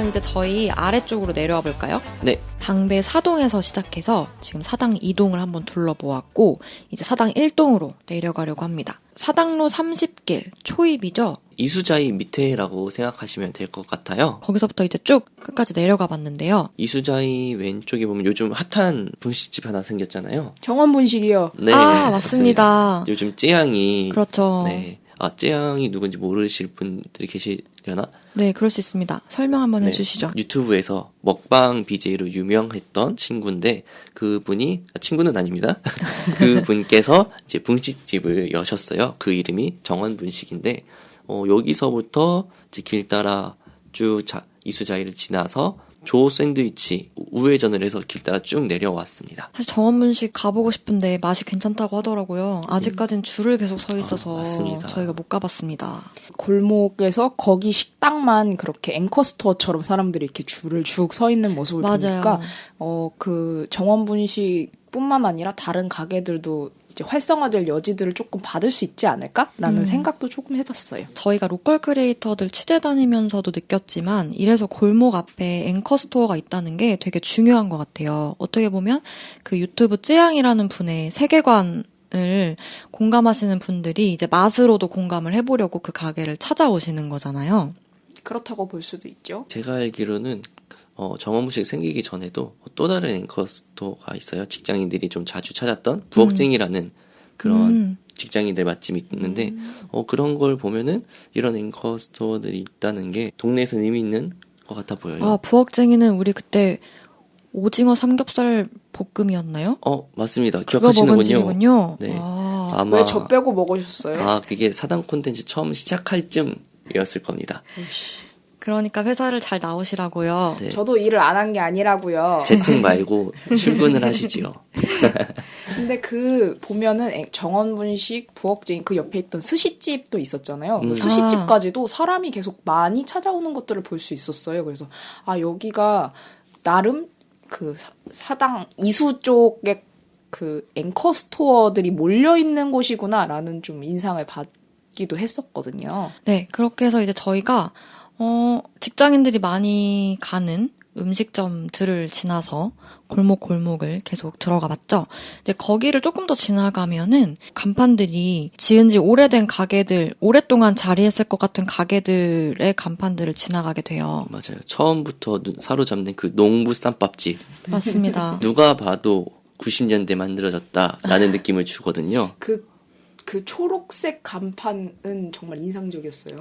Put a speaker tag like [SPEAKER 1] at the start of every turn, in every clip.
[SPEAKER 1] 그러면 이제 저희 아래쪽으로 내려와 볼까요?
[SPEAKER 2] 네.
[SPEAKER 1] 방배 4동에서 시작해서 지금 사당 2동을 한번 둘러보았고 이제 사당 1동으로 내려가려고 합니다. 사당로 30길 초입이죠?
[SPEAKER 2] 이수자이 밑에라고 생각하시면 될 것 같아요.
[SPEAKER 1] 거기서부터 이제 쭉 끝까지 내려가 봤는데요.
[SPEAKER 2] 이수자이 왼쪽에 보면 요즘 핫한 분식집 하나 생겼잖아요.
[SPEAKER 3] 정원분식이요.
[SPEAKER 2] 네,
[SPEAKER 1] 맞습니다.
[SPEAKER 2] 요즘 쯔양이
[SPEAKER 1] 그렇죠.
[SPEAKER 2] 네. 쯔양이 누군지 모르실 분들이 계시려나?
[SPEAKER 1] 네, 그럴 수 있습니다. 설명 한번
[SPEAKER 2] 네,
[SPEAKER 1] 해주시죠.
[SPEAKER 2] 유튜브에서 먹방 BJ로 유명했던 친구인데 그분이 친구는 아닙니다. 그분께서 이제 분식집을 여셨어요. 그 이름이 정원분식인데 여기서부터 이제 길 따라 쭉 이수자이를 지나서 조 샌드위치 우회전을 해서 길 따라 쭉 내려왔습니다.
[SPEAKER 1] 사실 정원분식 가보고 싶은데 맛이 괜찮다고 하더라고요. 아직까진 줄을 계속 서 있어서
[SPEAKER 2] 맞습니다.
[SPEAKER 1] 저희가 못 가봤습니다.
[SPEAKER 3] 골목에서 거기 식당만 그렇게 앵커스토어처럼 사람들이 이렇게 줄을 쭉 서 있는 모습을
[SPEAKER 1] 맞아요.
[SPEAKER 3] 보니까 그 정원분식뿐만 아니라 다른 가게들도 이제 활성화될 여지들을 조금 받을 수 있지 않을까라는 생각도 조금 해봤어요.
[SPEAKER 1] 저희가 로컬 크리에이터들 취재 다니면서도 느꼈지만 이래서 골목 앞에 앵커 스토어가 있다는 게 되게 중요한 것 같아요. 어떻게 보면 그 유튜브 쯔양이라는 분의 세계관을 공감하시는 분들이 이제 맛으로도 공감을 해보려고 그 가게를 찾아오시는 거잖아요.
[SPEAKER 3] 그렇다고 볼 수도 있죠.
[SPEAKER 2] 제가 알기로는 정원분식 생기기 전에도 또 다른 앵커스토어가 있어요. 직장인들이 좀 자주 찾았던 부엌쟁이라는 그런 직장인들 맛집이 있는데 그런 걸 보면은 이런 앵커스토어들이 있다는 게 동네에서 의미 있는 것 같아 보여요.
[SPEAKER 1] 부엌쟁이는 우리 그때 오징어 삼겹살 볶음이었나요?
[SPEAKER 2] 맞습니다.
[SPEAKER 1] 그거
[SPEAKER 2] 기억하시는군요.
[SPEAKER 1] 먹은 집이군요.
[SPEAKER 2] 네.
[SPEAKER 1] 아,
[SPEAKER 2] 아마
[SPEAKER 3] 왜 저 빼고 먹으셨어요?
[SPEAKER 2] 그게 사당 콘텐츠 처음 시작할 쯤이었을 겁니다.
[SPEAKER 1] 그러니까 회사를 잘 나오시라고요.
[SPEAKER 2] 네.
[SPEAKER 3] 저도 일을 안 한 게 아니라고요.
[SPEAKER 2] 재택 말고 출근을 하시지요.
[SPEAKER 3] 근데 보면은 정원분식, 부엌쟁이 그 옆에 있던 스시집도 있었잖아요. 그 스시집까지도 사람이 계속 많이 찾아오는 것들을 볼 수 있었어요. 그래서 여기가 나름 그 사당 이수 쪽에 그 앵커 스토어들이 몰려 있는 곳이구나라는 좀 인상을 받기도 했었거든요.
[SPEAKER 1] 네, 그렇게 해서 이제 저희가 직장인들이 많이 가는 음식점들을 지나서 골목을 계속 들어가 봤죠. 이제 거기를 조금 더 지나가면은 간판들이 지은 지 오래된 가게들, 오랫동안 자리했을 것 같은 가게들의 간판들을 지나가게 돼요.
[SPEAKER 2] 맞아요. 처음부터 사로잡는 그 농부 쌈밥집.
[SPEAKER 1] 맞습니다.
[SPEAKER 2] 누가 봐도 90년대 만들어졌다라는 느낌을 주거든요.
[SPEAKER 3] 그 초록색 간판은 정말 인상적이었어요.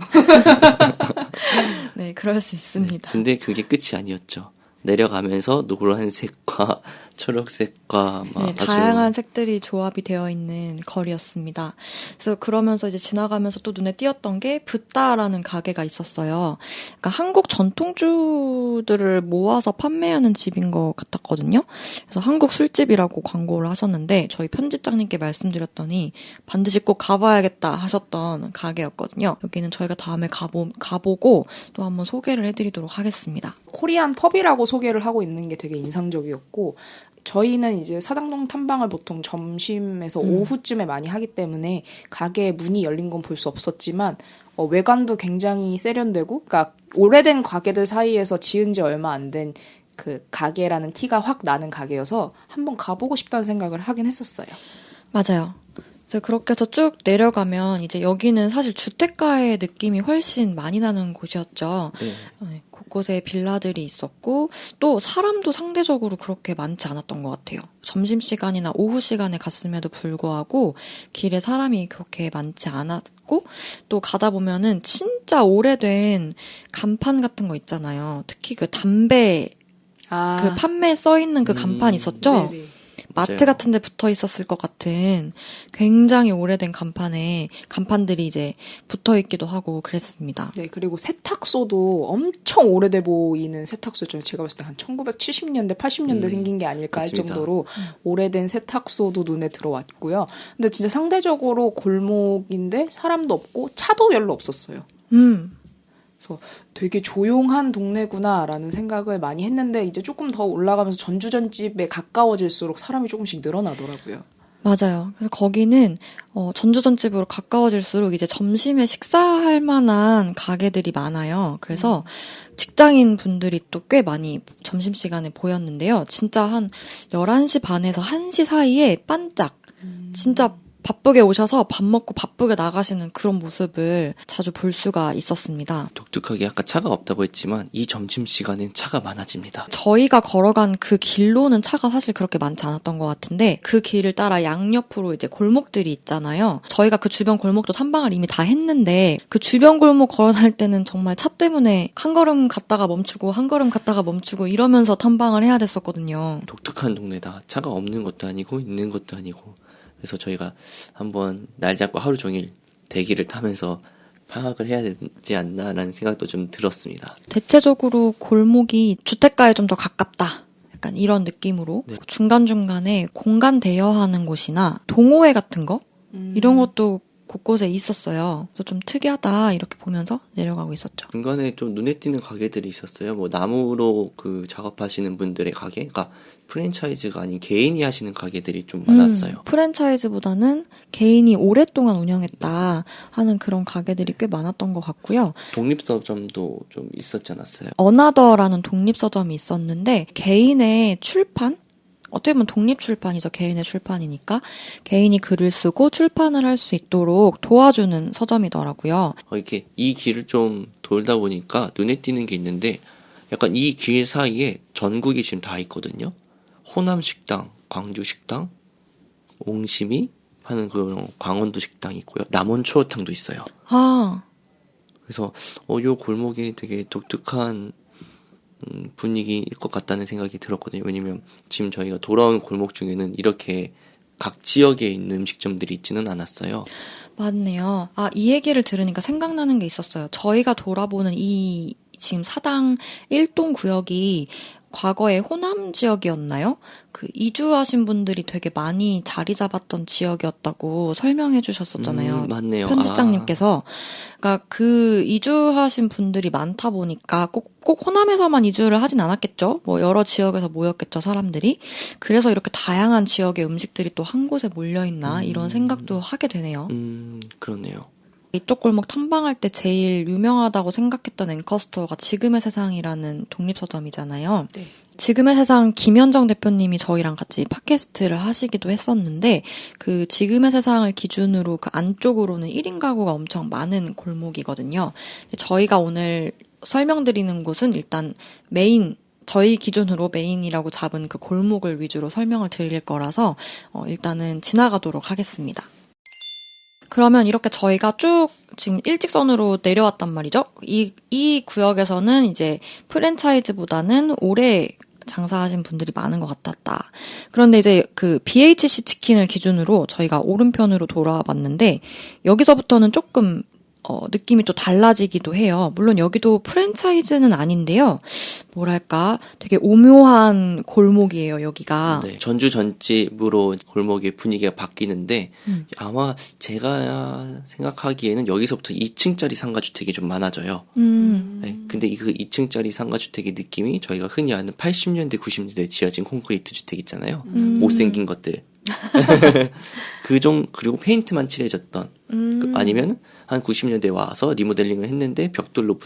[SPEAKER 1] 네, 그럴 수 있습니다.
[SPEAKER 2] 근데 그게 끝이 아니었죠. 내려가면서 노란색과 초록색과 막
[SPEAKER 1] 다양한 색들이 조합이 되어 있는 거리였습니다. 그래서 그러면서 이제 지나가면서 또 눈에 띄었던 게 붓다라는 가게가 있었어요. 그러니까 한국 전통주들을 모아서 판매하는 집인 것 같았거든요. 그래서 한국 술집이라고 광고를 하셨는데 저희 편집장님께 말씀드렸더니 반드시 꼭 가봐야겠다 하셨던 가게였거든요. 여기는 저희가 다음에 가보고 또 한번 소개를 해드리도록 하겠습니다.
[SPEAKER 3] 코리안 펍이라고 소개를 하고 있는 게 되게 인상적이었고 저희는 이제 사당동 탐방을 보통 점심에서 오후쯤에 많이 하기 때문에 가게 문이 열린 건 볼 수 없었지만 외관도 굉장히 세련되고 그러니까 오래된 가게들 사이에서 지은 지 얼마 안 된 그 가게라는 티가 확 나는 가게여서 한번 가보고 싶다는 생각을 하긴 했었어요.
[SPEAKER 1] 맞아요. 그래서 그렇게 해서 쭉 내려가면 이제 여기는 사실 주택가의 느낌이 훨씬 많이 나는 곳이었죠.
[SPEAKER 2] 네.
[SPEAKER 1] 곳곳에 빌라들이 있었고 또 사람도 상대적으로 그렇게 많지 않았던 것 같아요. 점심시간이나 오후 시간에 갔음에도 불구하고 길에 사람이 그렇게 많지 않았고 또 가다 보면은 진짜 오래된 간판 같은 거 있잖아요. 특히 그 담배 그 판매 써 있는 그 간판 있었죠?
[SPEAKER 3] 네네.
[SPEAKER 1] 마트
[SPEAKER 2] 맞아요.
[SPEAKER 1] 같은 데 붙어 있었을 것 같은 굉장히 오래된 간판들이 이제 붙어 있기도 하고 그랬습니다.
[SPEAKER 3] 네, 그리고 세탁소도 엄청 오래돼 보이는 세탁소였죠. 제가 봤을 때 한 1970년대, 80년대 생긴 게 아닐까
[SPEAKER 2] 맞습니다.
[SPEAKER 3] 할 정도로 오래된 세탁소도 눈에 들어왔고요. 근데 진짜 상대적으로 골목인데 사람도 없고 차도 별로 없었어요. 그래서 되게 조용한 동네구나라는 생각을 많이 했는데 이제 조금 더 올라가면서 전주전집에 가까워질수록 사람이 조금씩 늘어나더라고요.
[SPEAKER 1] 맞아요. 그래서 거기는 전주전집으로 가까워질수록 이제 점심에 식사할 만한 가게들이 많아요. 그래서 직장인 분들이 또 꽤 많이 점심시간에 보였는데요. 진짜 한 11시 반에서 1시 사이에 반짝 진짜 바쁘게 오셔서 밥 먹고 바쁘게 나가시는 그런 모습을 자주 볼 수가 있었습니다.
[SPEAKER 2] 독특하게 아까 차가 없다고 했지만 이 점심시간엔 차가 많아집니다.
[SPEAKER 1] 저희가 걸어간 그 길로는 차가 사실 그렇게 많지 않았던 것 같은데 그 길을 따라 양옆으로 이제 골목들이 있잖아요. 저희가 그 주변 골목도 탐방을 이미 다 했는데 그 주변 골목 걸어 다닐 때는 정말 차 때문에 한 걸음 갔다가 멈추고 한 걸음 갔다가 멈추고 이러면서 탐방을 해야 됐었거든요.
[SPEAKER 2] 독특한 동네다. 차가 없는 것도 아니고 있는 것도 아니고. 그래서 저희가 한번 날 잡고 하루 종일 대기를 타면서 파악을 해야 되지 않나라는 생각도 좀 들었습니다.
[SPEAKER 1] 대체적으로 골목이 주택가에 좀 더 가깝다. 약간 이런 느낌으로
[SPEAKER 2] 네.
[SPEAKER 1] 중간중간에 공간 대여하는 곳이나 동호회 같은 거 이런 것도 곳곳에 있었어요. 그래서 좀 특이하다 이렇게 보면서 내려가고 있었죠.
[SPEAKER 2] 중간에 좀 눈에 띄는 가게들이 있었어요. 뭐 나무로 그 작업하시는 분들의 가게, 그러니까 프랜차이즈가 아닌 개인이 하시는 가게들이 좀 많았어요.
[SPEAKER 1] 프랜차이즈보다는 개인이 오랫동안 운영했다 하는 그런 가게들이 꽤 많았던 것 같고요.
[SPEAKER 2] 독립서점도 좀 있었지 않았어요?
[SPEAKER 1] 어나더라는 독립서점이 있었는데 개인의 출판? 어떻게 보면 독립출판이죠. 개인의 출판이니까. 개인이 글을 쓰고 출판을 할 수 있도록 도와주는 서점이더라고요.
[SPEAKER 2] 이렇게 이 길을 좀 돌다 보니까 눈에 띄는 게 있는데 약간 이 길 사이에 전국이 지금 다 있거든요. 호남식당, 광주식당, 옹심이 하는 그런 강원도 식당이 있고요. 남원 추어탕도 있어요.
[SPEAKER 1] 아,
[SPEAKER 2] 그래서 요 골목이 되게 독특한 분위기일 것 같다는 생각이 들었거든요. 왜냐면 지금 저희가 돌아온 골목 중에는 이렇게 각 지역에 있는 음식점들이 있지는 않았어요.
[SPEAKER 1] 맞네요. 아, 이 얘기를 들으니까 생각나는 게 있었어요. 저희가 돌아보는 이 지금 사당 1동 구역이 과거에 호남 지역이었나요? 그 이주하신 분들이 되게 많이 자리 잡았던 지역이었다고 설명해 주셨었잖아요.
[SPEAKER 2] 맞네요.
[SPEAKER 1] 편집장님께서. 그러니까 그 이주하신 분들이 많다 보니까 꼭 호남에서만 이주를 하진 않았겠죠? 뭐 여러 지역에서 모였겠죠, 사람들이. 그래서 이렇게 다양한 지역의 음식들이 또 한 곳에 몰려있나 이런 생각도 하게 되네요.
[SPEAKER 2] 그렇네요.
[SPEAKER 1] 이쪽 골목 탐방할 때 제일 유명하다고 생각했던 앵커스토어가 지금의 세상이라는 독립서점이잖아요.
[SPEAKER 3] 네.
[SPEAKER 1] 지금의 세상 김현정 대표님이 저희랑 같이 팟캐스트를 하시기도 했었는데 그 지금의 세상을 기준으로 그 안쪽으로는 1인 가구가 엄청 많은 골목이거든요. 저희가 오늘 설명드리는 곳은 일단 저희 기준으로 메인이라고 잡은 그 골목을 위주로 설명을 드릴 거라서 일단은 지나가도록 하겠습니다. 그러면 이렇게 저희가 쭉 지금 일직선으로 내려왔단 말이죠. 이 구역에서는 이제 프랜차이즈보다는 오래 장사하신 분들이 많은 것 같았다. 그런데 이제 그 BHC 치킨을 기준으로 저희가 오른편으로 돌아와 봤는데 여기서부터는 조금 느낌이 또 달라지기도 해요. 물론 여기도 프랜차이즈는 아닌데요. 뭐랄까 되게 오묘한 골목이에요, 여기가.
[SPEAKER 2] 네, 전주 전집으로 골목의 분위기가 바뀌는데 아마 제가 생각하기에는 여기서부터 2층짜리 상가주택이 좀 많아져요. 네, 근데 그 2층짜리 상가주택의 느낌이 저희가 흔히 아는 80년대, 90년대 지어진 콘크리트 주택 있잖아요. 못생긴 것들. 그리고 페인트만 칠해졌던 아니면 한 90년대 와서 리모델링을 했는데 벽돌로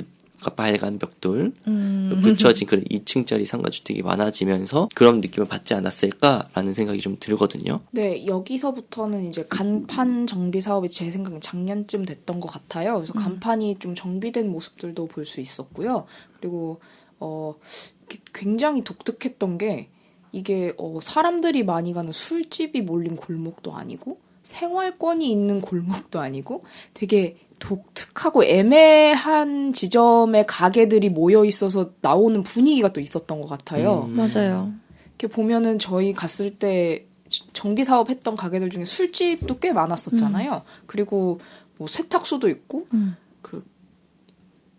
[SPEAKER 2] 빨간 벽돌 붙여진 그런 2층짜리 상가주택이 많아지면서 그런 느낌을 받지 않았을까라는 생각이 좀 들거든요.
[SPEAKER 3] 네, 여기서부터는 이제 간판 정비 사업이 제 생각엔 작년쯤 됐던 것 같아요. 그래서 간판이 좀 정비된 모습들도 볼 수 있었고요. 그리고 굉장히 독특했던 게 이게 사람들이 많이 가는 술집이 몰린 골목도 아니고 생활권이 있는 골목도 아니고 되게 독특하고 애매한 지점의 가게들이 모여 있어서 나오는 분위기가 또 있었던 것 같아요.
[SPEAKER 1] 맞아요.
[SPEAKER 3] 이렇게 보면은 저희 갔을 때 정비 사업 했던 가게들 중에 술집도 꽤 많았었잖아요. 그리고 뭐 세탁소도 있고 그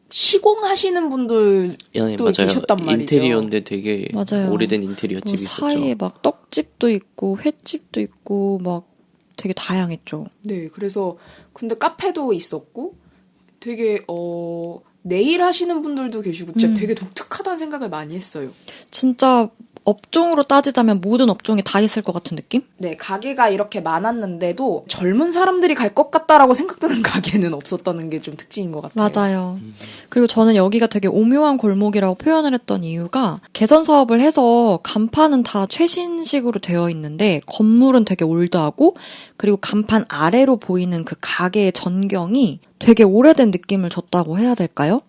[SPEAKER 3] 시공하시는 분들도
[SPEAKER 2] 맞아요.
[SPEAKER 3] 계셨단 말이죠.
[SPEAKER 2] 인테리어인데 되게
[SPEAKER 1] 맞아요.
[SPEAKER 2] 오래된 인테리어 집이 있었죠.
[SPEAKER 1] 사이에 막 떡집도 있고 횟집도 있고 막 되게 다양했죠.
[SPEAKER 3] 네, 그래서 근데 카페도 있었고 되게 네일 하시는 분들도 계시고 진짜 되게 독특하다는 생각을 많이 했어요.
[SPEAKER 1] 진짜 업종으로 따지자면 모든 업종이 다 있을 것 같은 느낌?
[SPEAKER 3] 네, 가게가 이렇게 많았는데도 젊은 사람들이 갈 것 같다라고 생각드는 가게는 없었다는 게 좀 특징인 것 같아요.
[SPEAKER 1] 맞아요. 그리고 저는 여기가 되게 오묘한 골목이라고 표현을 했던 이유가 개선 사업을 해서 간판은 다 최신식으로 되어 있는데 건물은 되게 올드하고 그리고 간판 아래로 보이는 그 가게의 전경이 되게 오래된 느낌을 줬다고 해야 될까요?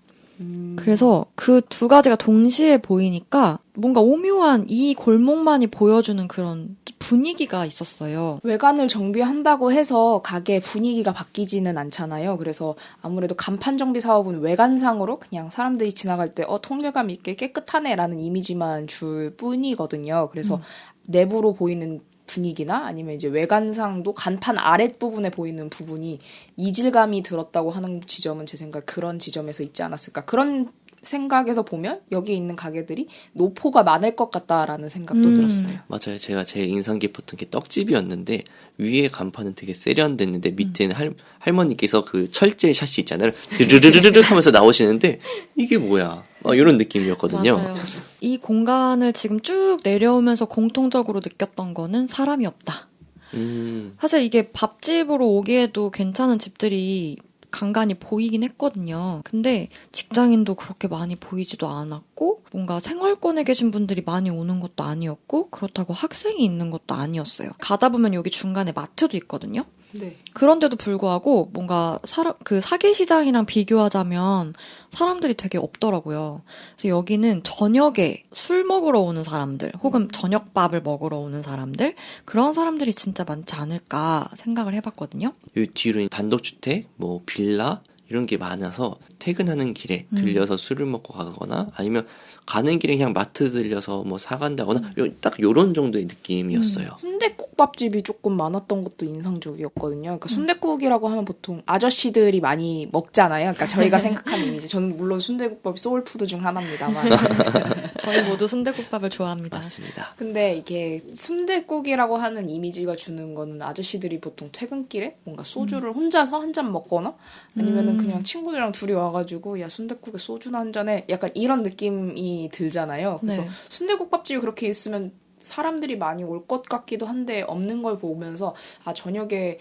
[SPEAKER 1] 그래서 그 두 가지가 동시에 보이니까 뭔가 오묘한 이 골목만이 보여주는 그런 분위기가 있었어요.
[SPEAKER 3] 외관을 정비한다고 해서 가게 분위기가 바뀌지는 않잖아요. 그래서 아무래도 간판 정비 사업은 외관상으로 그냥 사람들이 지나갈 때 통일감 있게 깨끗하네라는 이미지만 줄 뿐이거든요. 그래서 내부로 보이는 분위기나 아니면 이제 외관상도 간판 아랫부분에 보이는 부분이 이질감이 들었다고 하는 지점은 제 생각 그런 지점에서 있지 않았을까. 그런 생각에서 보면 여기 있는 가게들이 노포가 많을 것 같다라는 생각도 들었어요.
[SPEAKER 2] 맞아요. 제가 제일 인상 깊었던 게 떡집이었는데 위에 간판은 되게 세련됐는데 밑에는 할머니께서 그 철제 샷시 있잖아요. 드르르르르 하면서 나오시는데 이게 뭐야? 이런 느낌이었거든요.
[SPEAKER 1] 맞아요. 이 공간을 지금 쭉 내려오면서 공통적으로 느꼈던 거는 사람이 없다. 사실 이게 밥집으로 오기에도 괜찮은 집들이 간간히 보이긴 했거든요. 근데 직장인도 그렇게 많이 보이지도 않았고 뭔가 생활권에 계신 분들이 많이 오는 것도 아니었고 그렇다고 학생이 있는 것도 아니었어요. 가다 보면 여기 중간에 마트도 있거든요.
[SPEAKER 3] 네.
[SPEAKER 1] 그런데도 불구하고 뭔가 그 사계시장이랑 비교하자면 사람들이 되게 없더라고요. 그래서 여기는 저녁에 술 먹으러 오는 사람들 혹은 저녁밥을 먹으러 오는 사람들 그런 사람들이 진짜 많지 않을까 생각을 해봤거든요.
[SPEAKER 2] 이 뒤로 단독주택, 뭐 빌라 이런 게 많아서 퇴근하는 길에 들려서 술을 먹고 가거나 아니면 가는 길에 그냥 마트 들려서 뭐 사간다거나 딱 요런 정도의 느낌이었어요.
[SPEAKER 3] 순댓국밥집이 조금 많았던 것도 인상적이었거든요. 그러니까 순댓국이라고 하면 보통 아저씨들이 많이 먹잖아요. 그러니까 저희가 생각하는 이미지. 저는 물론 순댓국밥이 소울푸드 중 하나입니다만.
[SPEAKER 1] 저희 모두 순댓국밥을 좋아합니다.
[SPEAKER 2] 맞습니다.
[SPEAKER 3] 근데 이게 순댓국이라고 하는 이미지가 주는 거는 아저씨들이 보통 퇴근길에 뭔가 소주를 혼자서 한 잔 먹거나 아니면은 그냥 친구들이랑 둘이 와가지고 야 순댓국에 소주나 한 잔에 약간 이런 느낌이 들잖아요. 그래서
[SPEAKER 1] 네.
[SPEAKER 3] 순댓국밥집이 그렇게 있으면 사람들이 많이 올 것 같기도 한데 없는 걸 보면서 저녁에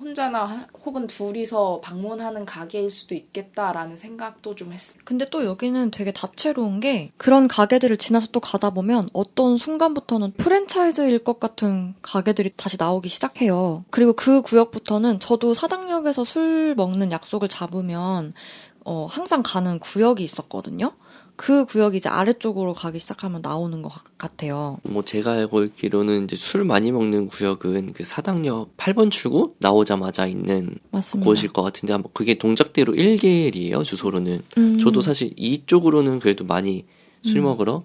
[SPEAKER 3] 혼자나 혹은 둘이서 방문하는 가게일 수도 있겠다라는 생각도 좀 했어요.
[SPEAKER 1] 근데 또 여기는 되게 다채로운 게 그런 가게들을 지나서 또 가다 보면 어떤 순간부터는 프랜차이즈일 것 같은 가게들이 다시 나오기 시작해요. 그리고 그 구역부터는 저도 사당역에서 술 먹는 약속을 잡으면 항상 가는 구역이 있었거든요. 그 구역이 이제 아래쪽으로 가기 시작하면 나오는 것 같아요.
[SPEAKER 2] 뭐 제가 알고 있기로는 이제 술 많이 먹는 구역은 그 사당역 8번 출구 나오자마자 있는
[SPEAKER 1] 맞습니다.
[SPEAKER 2] 곳일 것 같은데 아마 그게 동작대로 1길이에요 주소로는. 저도 사실 이쪽으로는 그래도 많이 술 먹으러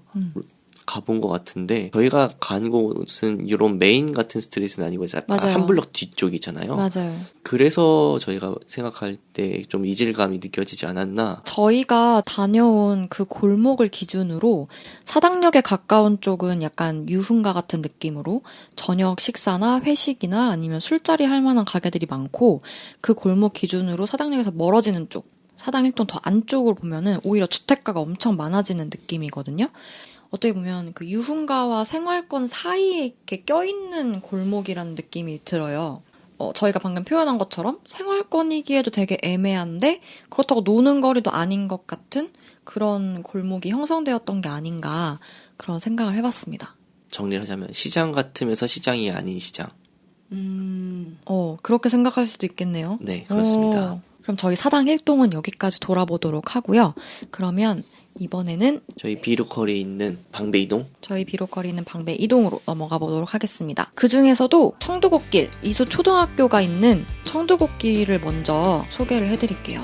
[SPEAKER 2] 가본 것 같은데 저희가 간 곳은 이런 메인 같은 스트릿은 아니고
[SPEAKER 1] 맞아요.
[SPEAKER 2] 한 블럭 뒤쪽이잖아요.
[SPEAKER 1] 맞아요.
[SPEAKER 2] 그래서 저희가 생각할 때 좀 이질감이 느껴지지 않았나.
[SPEAKER 1] 저희가 다녀온 그 골목을 기준으로 사당역에 가까운 쪽은 약간 유흥가 같은 느낌으로 저녁 식사나 회식이나 아니면 술자리 할 만한 가게들이 많고 그 골목 기준으로 사당역에서 멀어지는 쪽 사당 1동 더 안쪽으로 보면은 오히려 주택가가 엄청 많아지는 느낌이거든요. 어떻게 보면 그 유흥가와 생활권 사이에 이렇게 껴있는 골목이라는 느낌이 들어요. 저희가 방금 표현한 것처럼 생활권이기에도 되게 애매한데 그렇다고 노는 거리도 아닌 것 같은 그런 골목이 형성되었던 게 아닌가 그런 생각을 해봤습니다.
[SPEAKER 2] 정리를 하자면 시장 같으면서 시장이 아닌 시장.
[SPEAKER 1] 그렇게 생각할 수도 있겠네요.
[SPEAKER 2] 네, 그렇습니다.
[SPEAKER 1] 그럼 저희 사당 1동은 여기까지 돌아보도록 하고요. 그러면 이번에는
[SPEAKER 2] 저희 비루컬이 있는 방배 이동.
[SPEAKER 1] 저희 비록거리는 방배 이동으로 넘어가 보도록 하겠습니다. 그 중에서도 청두곶길, 이수 초등학교가 있는 청두곶길을 먼저 소개를 해드릴게요.